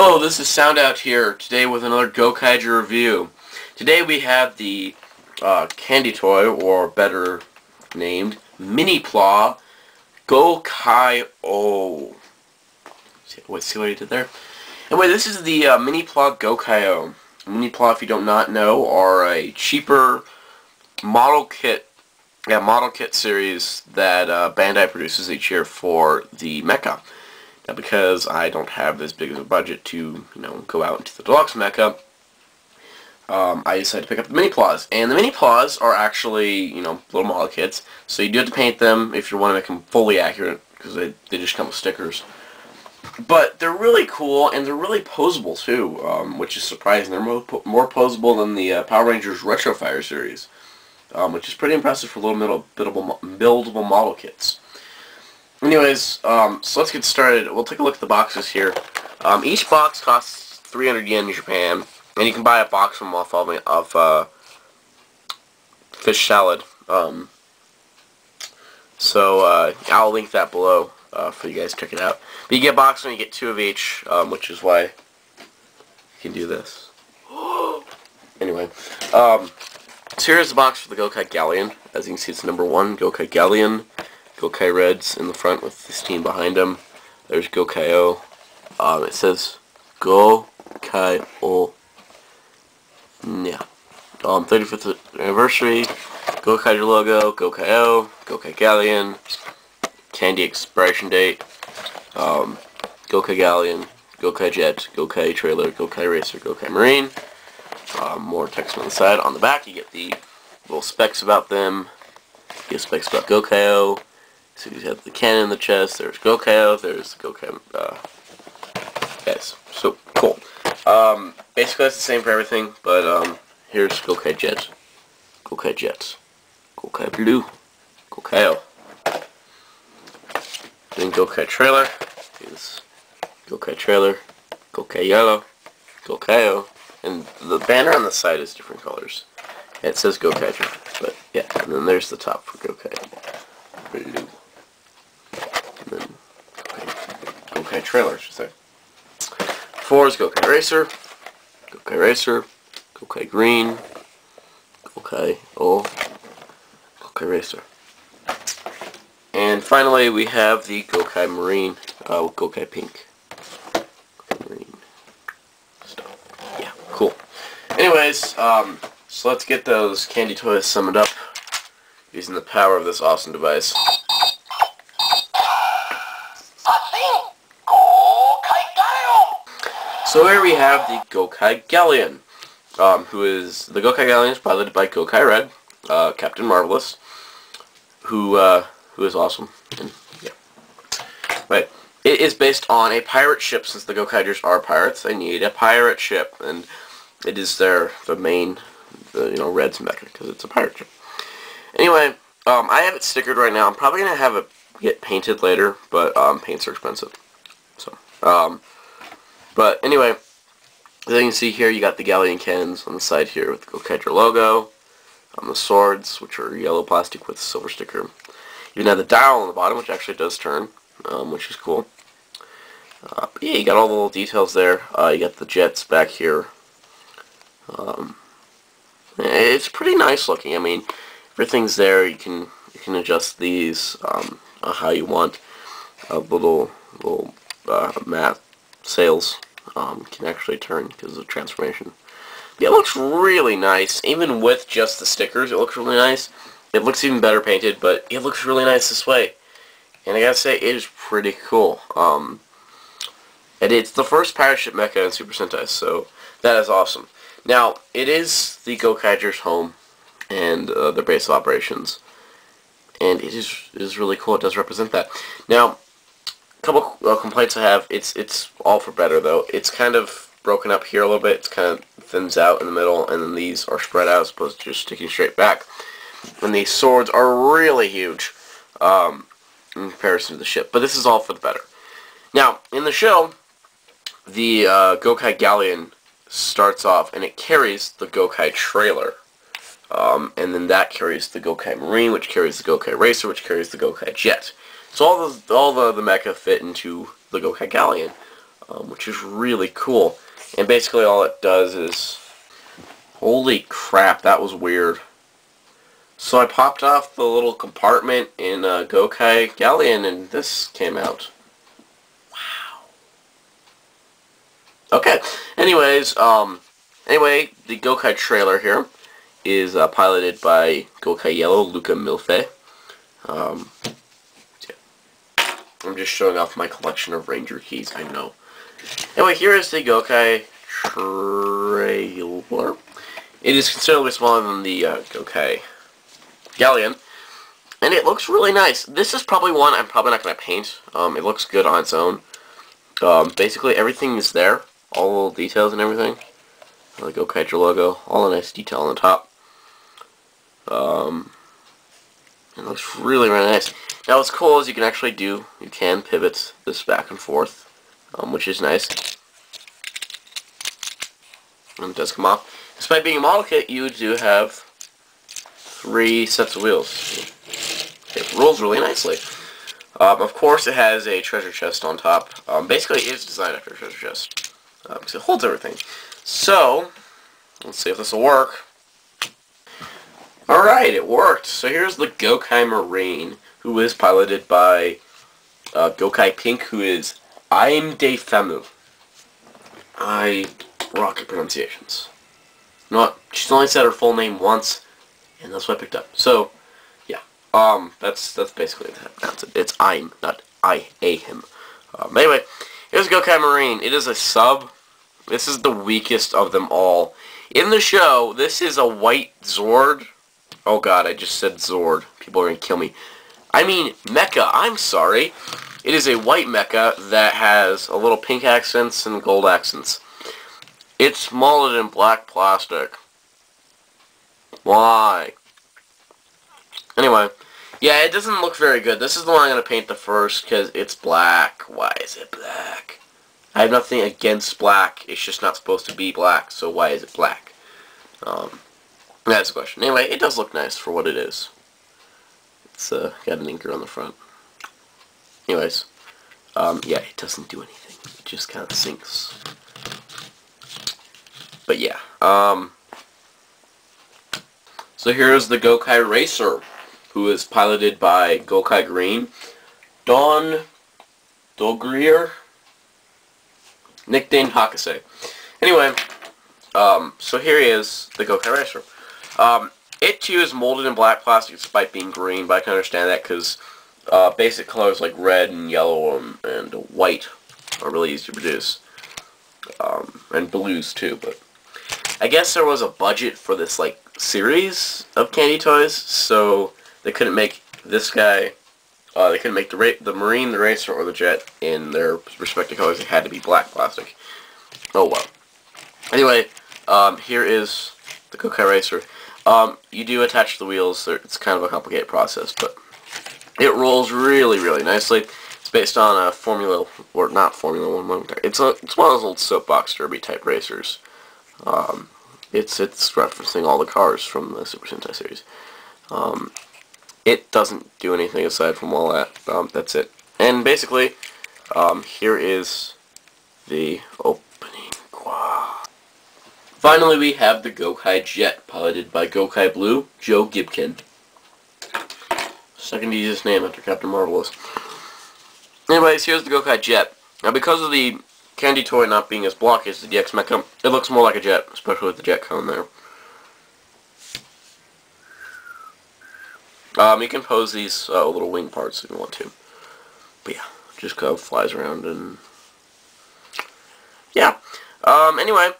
Hello, this is Soundout here, today with another Gokaiger review. Today we have the candy toy, or better named, Minipla Gokaioh. See what I did there? Anyway, this is the Minipla Gokaioh. Minipla, if you do not know, are a cheaper model kit series that Bandai produces each year for the mecha. Now, because I don't have this big of a budget to, go out into the deluxe mecha, I decided to pick up the Miniplas. And the Miniplas are actually, little model kits, so you do have to paint them if you want to make them fully accurate, because they just come with stickers. But they're really cool, and they're really posable, too, which is surprising. They're more posable than the Power Rangers Retro Fire series, which is pretty impressive for little buildable model kits. Anyways, so let's get started. We'll take a look at the boxes here. Each box costs 300 yen in Japan, and you can buy a box from off of Fish Salad. I'll link that below for you guys to check it out. But you get a box and you get 2 of each, which is why you can do this. Anyway, so here's the box for the Gokai Galleon. As you can see, it's number 1, Gokai Galleon. Gokai Reds in the front with this team behind him. There's Gokaioh. It says Gokaioh. Yeah. 35th anniversary. Gokaiger logo. Gokaioh. Gokai Galleon. Candy expiration date. Gokai Galleon. Gokai Jet. Gokai Trailer. Gokai Racer. Gokai Marine. More text on the side. On the back, you get the little specs about them. You get specs about Gokaioh. So you have the cannon in the chest, there's Gokaioh, there's the Gokai, guys. So, cool. Basically that's the same for everything, but, here's Gokai Jet, Gokai Jet, Gokai Blue, Gokaioh. Then Gokai Trailer, here's Gokai Trailer, Gokai Yellow, Gokaioh, and the banner on the side is different colors. It says Gokaiger, but, yeah, and then there's the top for Gokai Blue. And then Gokai Trailer, I should say. 4 is Gokai Racer, Gokai Green, Gokaioh, Gokai Racer. And finally, we have the Gokai Marine with Gokai Pink. Gokai Marine stuff. Yeah, cool. Anyways, so let's get those candy toys summoned up using the power of this awesome device. So here we have the Gokai Galleon, the Gokai Galleon is piloted by Gokai Red, Captain Marvelous, who is awesome. And, yeah. Right. It is based on a pirate ship. Since the Gokaigers are pirates, they need a pirate ship, and it is the main, Red's mecha, because it's a pirate ship. Anyway, I have it stickered right now. I'm probably gonna have it get painted later, but paints are expensive. So, but anyway, as you can see here, you got the Galleon cannons on the side here with the Gokaiger logo. The swords, which are yellow plastic with a silver sticker. You even have the dial on the bottom, which actually does turn, which is cool. But yeah, you got all the little details there. You got the jets back here. It's pretty nice looking. I mean, everything's there. You can adjust these how you want. Little matte sails can actually turn because of the transformation. Yeah, it looks really nice. Even with just the stickers, it looks really nice. It looks even better painted, but it looks really nice this way. And I gotta say, it is pretty cool. And it's the first pirate ship mecha in Super Sentai, so that is awesome. Now, it is the Gokaiger's home and their base of operations, and it is really cool. It does represent that. Now, a couple complaints I have. It's all for better though. It's kind of broken up here a little bit. It's kind of thins out in the middle, and then these are spread out as opposed to just sticking straight back. And these swords are really huge in comparison to the ship. But this is all for the better. Now, in the show, the Gokai Galleon starts off, and it carries the Gokai Trailer. And then that carries the Gokai Marine, which carries the Gokai Racer, which carries the Gokai Jet. So all the mecha fit into the Gokai Galleon. which is really cool. And basically all it does is... Holy crap, that was weird. So I popped off the little compartment in Gokai Galleon, and this came out. Wow. Okay. Anyways, anyway, the Gokai trailer here is piloted by Gokaioh, Luca Milfe. Yeah. I'm just showing off my collection of Ranger keys, I know. Anyway, here is the Gokai trailer. It is considerably smaller than the Gokai Galleon, and it looks really nice. This is probably one I'm probably not going to paint. It looks good on its own. Basically, everything is there. All the little details and everything. The Gokaiger logo. All the nice detail on the top. It looks really, really nice. Now, what's cool is you can pivot this back and forth, which is nice. And it does come off. Despite being a model kit, you do have 3 sets of wheels. It rolls really nicely. Of course, it has a treasure chest on top. Basically, it is designed after a treasure chest, because it holds everything. So, let's see if this will work. Alright, it worked. So here's the Gokai Marine, who is piloted by Gokai Pink, who is I'm de Famu. I rock at pronunciations. You know what? She's only said her full name once, and that's what I picked up. So, yeah. That's basically that's it. It's I'm, not I, a, him. Anyway, here's Gokai Marine. It is a sub. This is the weakest of them all. In the show, this is a white Zord. Oh god, I just said Zord. People are going to kill me. I mean, mecha. I'm sorry. It is a white mecha that has a little pink accents and gold accents. It's molded in black plastic. Why? Anyway, yeah, it doesn't look very good. This is the one I'm going to paint the first because it's black. Why is it black? I have nothing against black. It's just not supposed to be black, so why is it black? That's the question. Anyway, it does look nice for what it is. It's got an inker on the front. Anyways, yeah, it doesn't do anything. It just kind of sinks. But yeah, so here's the Gokai Racer, who is piloted by Gokai Green, Don Dogrier, nicknamed Hakase. Anyway, so here he is, the Gokai Racer. It too is molded in black plastic despite being green, but I can understand that because basic colors like red and yellow and white are really easy to produce. And blues too, but I guess there was a budget for this like series of candy toys, so they couldn't make this guy. They couldn't make the Marine, the Racer, or the Jet in their respective colors. It had to be black plastic. Oh well. Anyway, here is the Gokai Racer. You do attach the wheels. It's kind of a complicated process, but it rolls really, really nicely. It's based on a Formula, or not Formula 1. It's one of those old soapbox derby type racers. It's referencing all the cars from the Super Sentai series. It doesn't do anything aside from all that. That's it. And basically, here is the opening. Finally, we have the Gokai Jet, piloted by Gokai Blue, Joe Gibkin. Second easiest name after Captain Marvelous. Anyways, here's the Gokai Jet. Now, because of the candy toy not being as blocky as the DX Mecha, it looks more like a jet, especially with the jet cone there. You can pose these little wing parts if you want to. But yeah, just kind of flies around and... yeah. Anyway,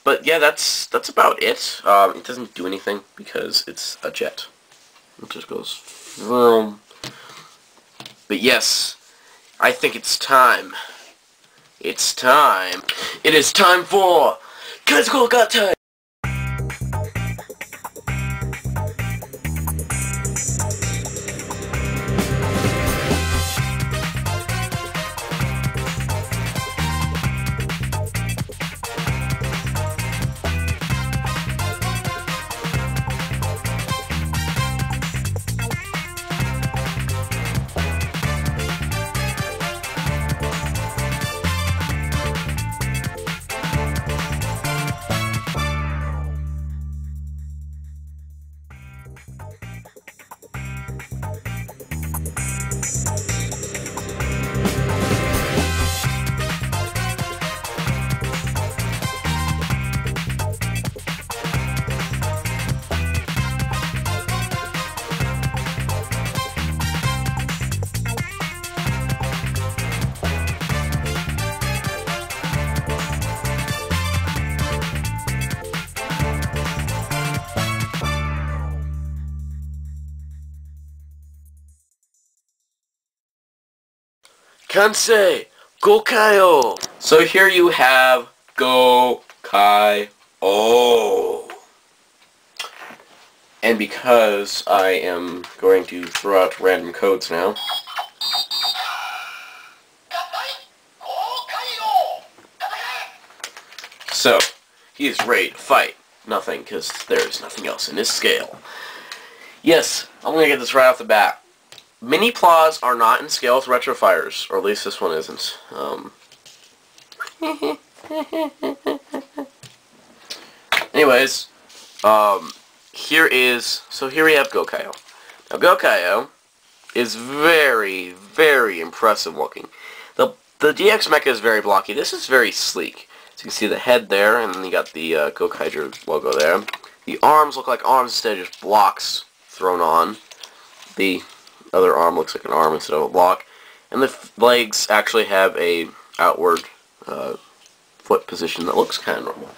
but yeah, that's about it. It doesn't do anything because it's a jet. It just goes... vroom. But yes, I think it's time. It's time. It is time for Kaizoku Sentai. Kansei Gokaioh. So here you have Gokai. And because I am going to throw out random codes now. So, he is ready to fight. Nothing, because there's nothing else in his scale. Yes, I'm going to get this right off the bat. Miniplas are not in scale with retrofires, or at least this one isn't. Anyways, here we have Gokaioh. Now, Gokaioh is very, very impressive looking. The DX Mecha is very blocky. This is very sleek. So you can see the head there, and then you got the Gokaiger logo there. The arms look like arms instead of just blocks thrown on. The other arm looks like an arm instead of a block. And the legs actually have a outward foot position that looks kind of normal.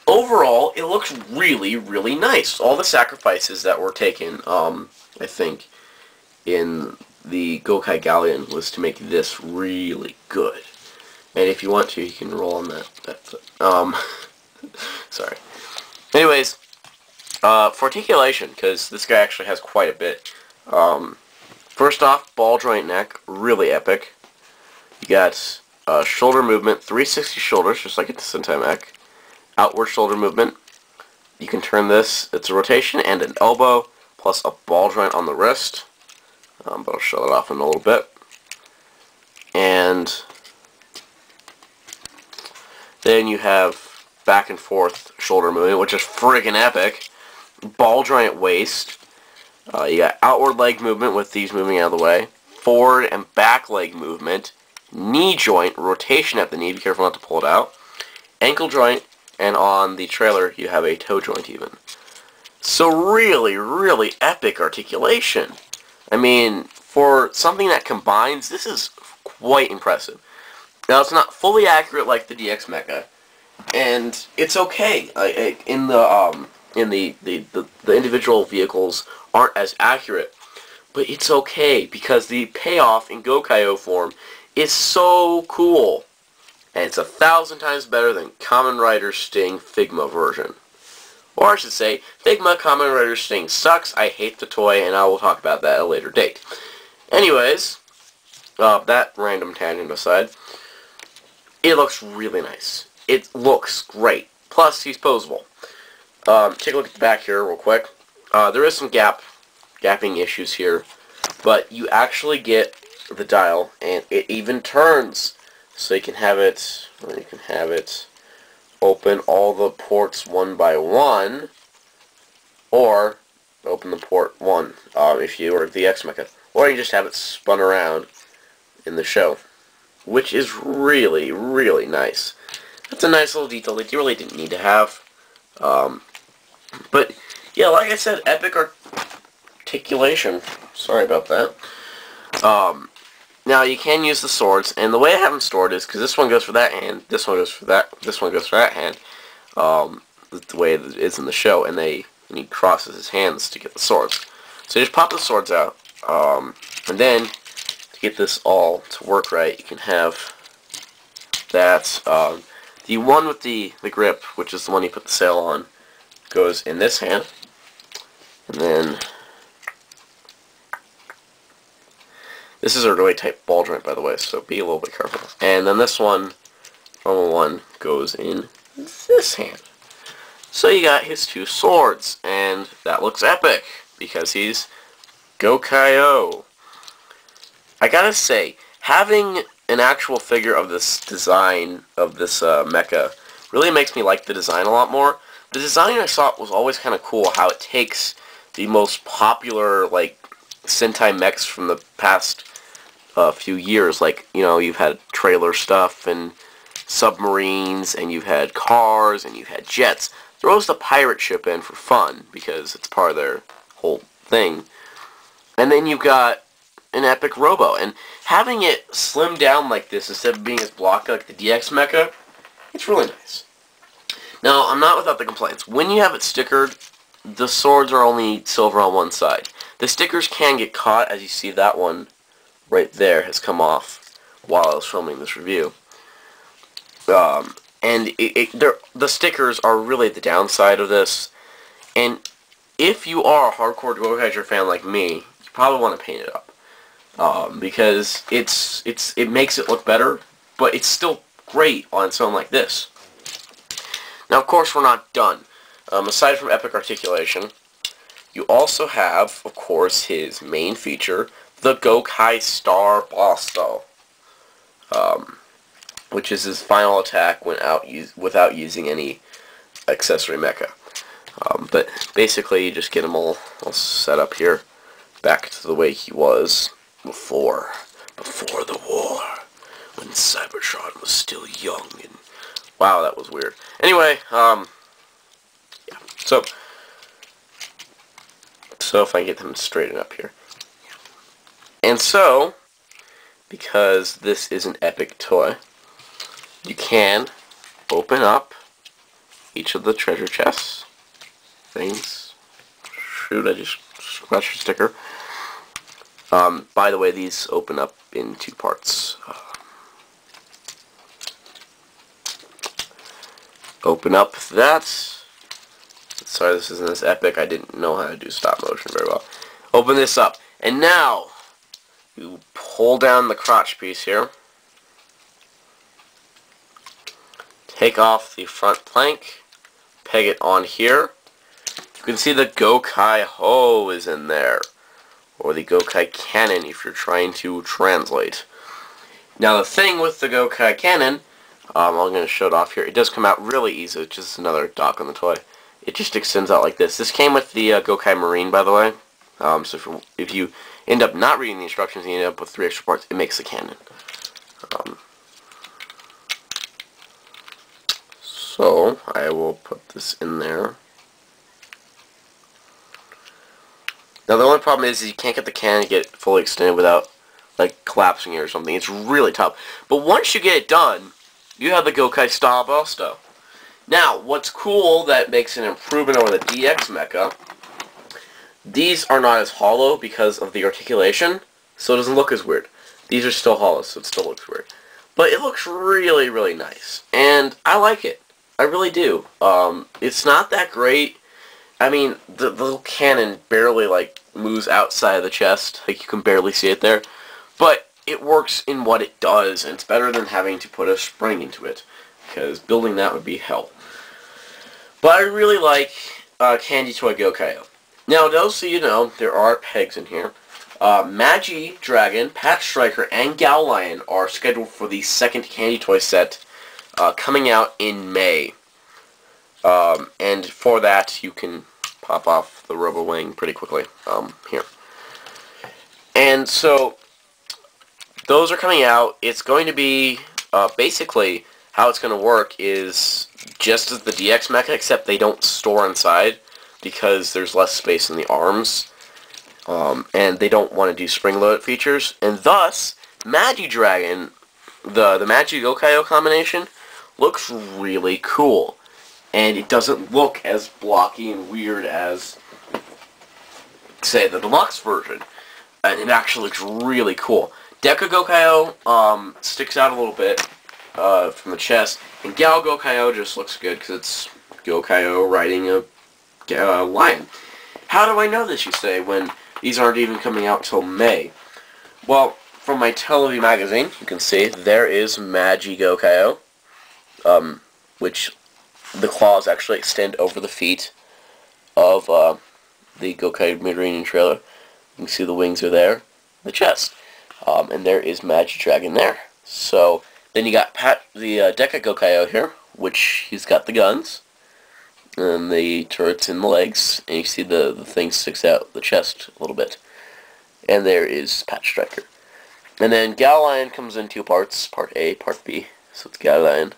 Overall, it looks really, really nice. All the sacrifices that were taken, I think, in the Gokai galleon was to make this really good. And if you want to, you can roll on that foot. Sorry. Anyways, for articulation, because this guy actually has quite a bit. First off, ball joint neck, really epic. You got shoulder movement, 360 shoulders, just like a Sentai mech. Outward shoulder movement. You can turn this, it's a rotation and an elbow, plus a ball joint on the wrist. But I'll show that off in a little bit. And then you have back and forth shoulder movement, which is friggin' epic. Ball joint waist. You got outward leg movement with these moving out of the way. Forward and back leg movement. Knee joint, rotation at the knee, be careful not to pull it out. Ankle joint, and on the trailer you have a toe joint even. So really, really epic articulation. I mean, for something that combines, this is quite impressive. Now, it's not fully accurate like the DX Mecha, and it's okay. The individual vehicles aren't as accurate, but it's okay because the payoff in Gokaioh form is so cool, and it's 1,000 times better than Kamen Rider Sting Figma version. Or I should say, Figma Kamen Rider Sting sucks, I hate the toy, and I will talk about that at a later date. Anyways, that random tangent aside, it looks really nice. It looks great. Plus, he's posable. Take a look at the back here real quick. There is some gapping issues here, but you actually get the dial, and it even turns. So you can have it, open all the ports one by one, or open the port one if you are the X Mecha, or you just have it spun around in the show, which is really, really nice. That's a nice little detail that you really didn't need to have. But yeah, like I said, epic articulation. Sorry about that. Now you can use the swords, and the way I have them stored is because this one goes for that hand, this one goes for that, this one goes for that hand. The way it is in the show, and he crosses his hands to get the swords. So you just pop the swords out, and then to get this all to work right, you can have that. The one with the grip, which is the one you put the sail on, goes in this hand, and then this is a really tight ball joint, by the way, so be a little bit careful. And then this one, normal one, goes in this hand. So you got his two swords, and that looks epic, because he's Gokaioh. I gotta say, having an actual figure of this design, of this mecha, really makes me like the design a lot more. The design I saw was always kind of cool, how it takes the most popular, like, Sentai mechs from the past few years. Like, you know, you've had trailer stuff, and submarines, and you've had cars, and you've had jets. Throws the pirate ship in for fun, because it's part of their whole thing. And then you've got an epic robo, and having it slimmed down like this, instead of being as blocky like the DX Mecha, it's really nice. Now, I'm not without the complaints. When you have it stickered, the swords are only silver on one side. The stickers can get caught, as you see that one right there has come off. while I was filming this review. And the stickers are really the downside of this. And if you are a hardcore Gokaiger fan like me, you probably want to paint it up. Because it makes it look better, but it's still great on something like this. Now, of course, we're not done. Aside from epic articulation, you also have, of course, his main feature, the Gokai Star Blasto, which is his final attack without using any accessory mecha. But basically, you just get him all set up here, back to the way he was before the war, when Cybertron was still young and... Wow, that was weird. Anyway, yeah. So if I get them straightened up here. And so, because this is an epic toy, you can open up each of the treasure chests. Things. Shoot, I just scratched the sticker. By the way, these open up in two parts. Open up that. Sorry, this isn't as epic. I didn't know how to do stop motion very well. Open this up. And now, you pull down the crotch piece here. Take off the front plank. Peg it on here. You can see the Gokaioh is in there. Or the Gokai cannon if you're trying to translate. Now the thing with the Gokai cannon, I'm going to show it off here. It does come out really easy. It's just another dock on the toy. It just extends out like this. This came with the Gokai Marine, by the way. So if you end up not reading the instructions and you end up with 3 extra parts, it makes the cannon. So I will put this in there. Now the only problem is you can't get the cannon get fully extended without like collapsing it or something. It's really tough. But once you get it done, you have the Gokai Star Blasto. Now, what's cool that makes an improvement over the DX mecha, these are not as hollow because of the articulation, so it doesn't look as weird. These are still hollow, so it still looks weird. But it looks really, really nice. And I like it. I really do. It's not that great. I mean, the little cannon barely, like, moves outside of the chest. Like, you can barely see it there. But it works in what it does, and it's better than having to put a spring into it. Because building that would be hell. But I really like Candy Toy Gokaioh. Now, those so you know, there are pegs in here. Magi Dragon, Pat Striker, and Gal Lion are scheduled for the second Candy Toy set coming out in May. And for that, you can pop off the Robo Wing pretty quickly. Here. And so, those are coming out. It's going to be, basically, how it's going to work is just as the DX mecha, except they don't store inside because there's less space in the arms. And they don't want to do spring-loaded features. And thus, Magi Dragon, the Magi Gokaioh combination, looks really cool. And it doesn't look as blocky and weird as, say, the deluxe version. And it actually looks really cool. Deca Gokaioh sticks out a little bit from the chest. And Gal Gokaioh just looks good because it's Gokaioh riding a lion. How do I know this, you say, when these aren't even coming out till May? Well, from my Television magazine, you can see there is Magi Gokaioh, which the claws actually extend over the feet of the Gokai Marine trailer. You can see the wings are there, the chest, and there is Magi Dragon there. So then you got the Deca Gokaioh here, which he's got the guns and the turrets in the legs, and you see the thing sticks out the chest a little bit. And there is Pat Striker. And then Gal Lion comes in 2 parts, part A, part B. So it's Gal Lion.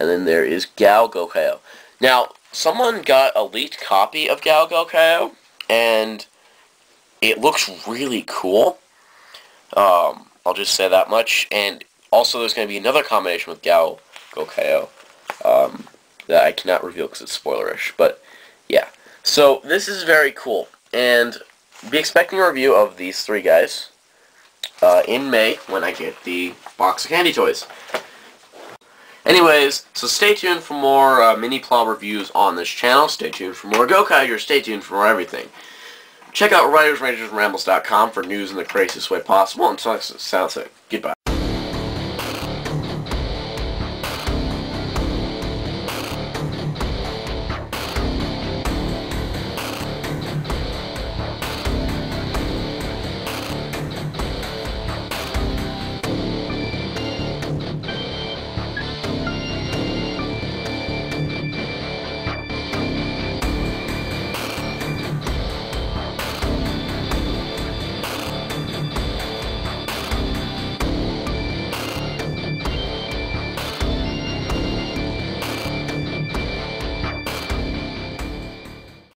And then there is Gal Gokaioh. Now, someone got a leaked copy of Gal Gokaioh, and it looks really cool. I'll just say that much. And also there's going to be another combination with Gal Gokaioh that I cannot reveal because it's spoilerish. But, yeah. So, this is very cool. And be expecting a review of these 3 guys in May when I get the box of candy toys. Anyways, so stay tuned for more Minipla reviews on this channel. Stay tuned for more Gokaiger. Stay tuned for more everything. Check out WritersRangersRambles.com for news in the craziest way possible. Until next time, goodbye.